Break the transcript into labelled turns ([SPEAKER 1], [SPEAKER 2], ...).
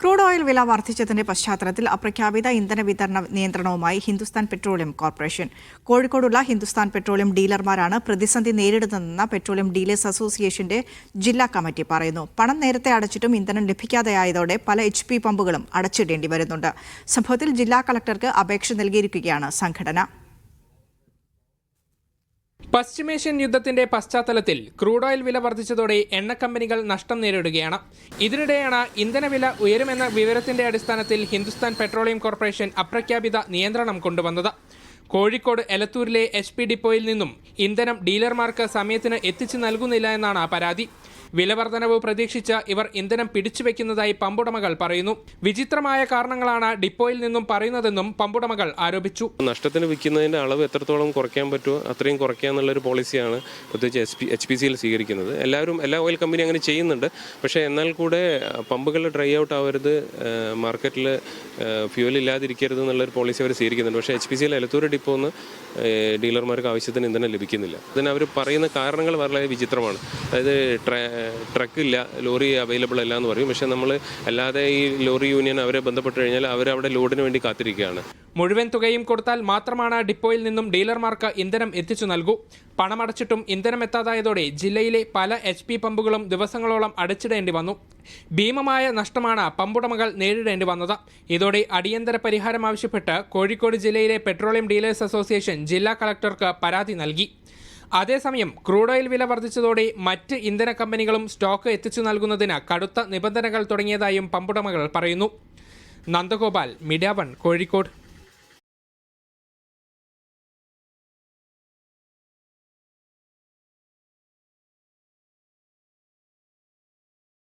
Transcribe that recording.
[SPEAKER 1] Crude oil വില വർദ്ധിച്ചതിന്റെ പശ്ചാത്തലത്തിൽ അപ്രഖ്യാപിത ഇന്ധന വിതരണ നിയന്ത്രണവുമായി ഹിന്ദുസ്ഥാൻ പെട്രോളിയം കോർപ്പറേഷൻ. കോഴിക്കോടുള്ള ഹിന്ദുസ്ഥാൻ പെട്രോളിയം ഡീലർമാരാണ് പ്രതിസന്ധി നേരിടുന്നതെന്ന് പെട്രോളിയം ഡീലേഴ്സ് അസോസിയേഷന്റെ ജില്ലാ കമ്മിറ്റി പറയുന്നു. പണം നേരത്തെ അടച്ചിട്ടും ഇന്ധനം ലഭിക്കാതെയായതോടെ പല HP പമ്പുകളും അടച്ചിടേണ്ടി വരുന്നുണ്ട്. സംഭവത്തിൽ ജില്ലാ കളക്ടർക്ക് അപേക്ഷ നൽകിയിരിക്കുകയാണ് സംഘടന.
[SPEAKER 2] പശ്ചിമേഷ്യൻ യുദ്ധത്തിന്റെ പശ്ചാത്തലത്തിൽ ക്രൂഡ് ഓയിൽ വില വർദ്ധിച്ചതോടെ എണ്ണ കമ്പനികൾ നഷ്ടം നേരിടുകയാണ്. ഇതിനിടെയാണ് ഇന്ധനവില ഉയരുമെന്ന വിവരത്തിന്റെ അടിസ്ഥാനത്തിൽ ഹിന്ദുസ്ഥാൻ പെട്രോളിയം കോർപ്പറേഷൻ അപ്രഖ്യാപിത നിയന്ത്രണം കൊണ്ടുവന്നത്. കോഴിക്കോട് എലത്തൂരിലെ HP ഡിപ്പോയിൽ നിന്നും ഇന്ധനം ഡീലർമാർക്ക് സമയത്തിന് എത്തിച്ചു നൽകുന്നില്ല എന്നാണ് പരാതി. വിലവർദ്ധനവ് പ്രതീക്ഷിച്ച് ഇവർ ഇന്ധനം പിടിച്ചുവെക്കുന്നതായി പമ്പുടമകൾ പറയുന്നു. വിചിത്രമായ കാരണങ്ങളാണ് ഡിപ്പോയിൽ നിന്നും പറയുന്നതെന്നും പമ്പുടമകൾ ആരോപിച്ചു.
[SPEAKER 3] നഷ്ടത്തിന് വിൽക്കുന്നതിന്റെ അളവ് എത്രത്തോളം കുറയ്ക്കാൻ പറ്റുമോ അത്രയും കുറയ്ക്കുക എന്നുള്ളൊരു പോളിസിയാണ് പ്രത്യേകിച്ച് HPCL സ്വീകരിക്കുന്നത്. എല്ലാ ഓയിൽ കമ്പനി അങ്ങനെ ചെയ്യുന്നുണ്ട്. പക്ഷേ എന്നാൽ കൂടെ പമ്പുകൾ ഡ്രൈ ഔട്ട് ആവരുത്, മാർക്കറ്റിൽ ഫ്യൂവൽ ഇല്ലാതിരിക്കരുത് എന്നുള്ളൊരു പോളിസി അവർ സ്വീകരിക്കുന്നുണ്ട്. പക്ഷേ HPCL എലത്തൂർ ഡിപ്പോന്ന് ഡീലർമാർക്ക് ആവശ്യത്തിന് ഇന്ധനം ലഭിക്കുന്നില്ല. അതിന് അവർ പറയുന്ന കാരണങ്ങൾ വളരെ വിചിത്രമാണ്. അതായത് ട്രക്ക് ഇല്ല, ലോറി അവൈലബിൾ അല്ല എന്ന് പറയും. പക്ഷേ നമ്മൾ അല്ലാതെ ഈ ലോറി യൂണിയൻ അവരെ ബന്ധപ്പെട്ട് കഴിഞ്ഞാൽ അവരവിടെ ലോഡിന് വേണ്ടി കാത്തിരിക്കുകയാണ്.
[SPEAKER 2] മുഴുവൻ തുകയും കൊടുത്താൽ മാത്രമാണ് ഡിപ്പോയിൽ നിന്നും ഡീലർമാർക്ക് ഇന്ധനം എത്തിച്ചു നൽകൂ. പണമടച്ചിട്ടും ഇന്ധനം എത്താതായതോടെ ജില്ലയിലെ പല HP പമ്പുകളും ദിവസങ്ങളോളം അടച്ചിടേണ്ടി വന്നു. ഭീമമായ നഷ്ടമാണ് പമ്പുടമകൾ നേരിടേണ്ടി വന്നത്. ഇതോടെ അടിയന്തര പരിഹാരം ആവശ്യപ്പെട്ട് കോഴിക്കോട് ജില്ലയിലെ പെട്രോളിയം ഡീലേഴ്സ് അസോസിയേഷൻ ജില്ലാ കളക്ടർക്ക് പരാതി നൽകി. അതേസമയം ക്രൂഡ് ഓയിൽ വില വർദ്ധിച്ചതോടെ മറ്റ് ഇന്ധന കമ്പനികളും സ്റ്റോക്ക് എത്തിച്ചു നൽകുന്നതിന് കടുത്ത നിബന്ധനകൾ തുടങ്ങിയതായും പമ്പുടമകൾ പറയുന്നു. നന്ദഗോപാൽ, മീഡിയ 1, കോഴിക്കോട്.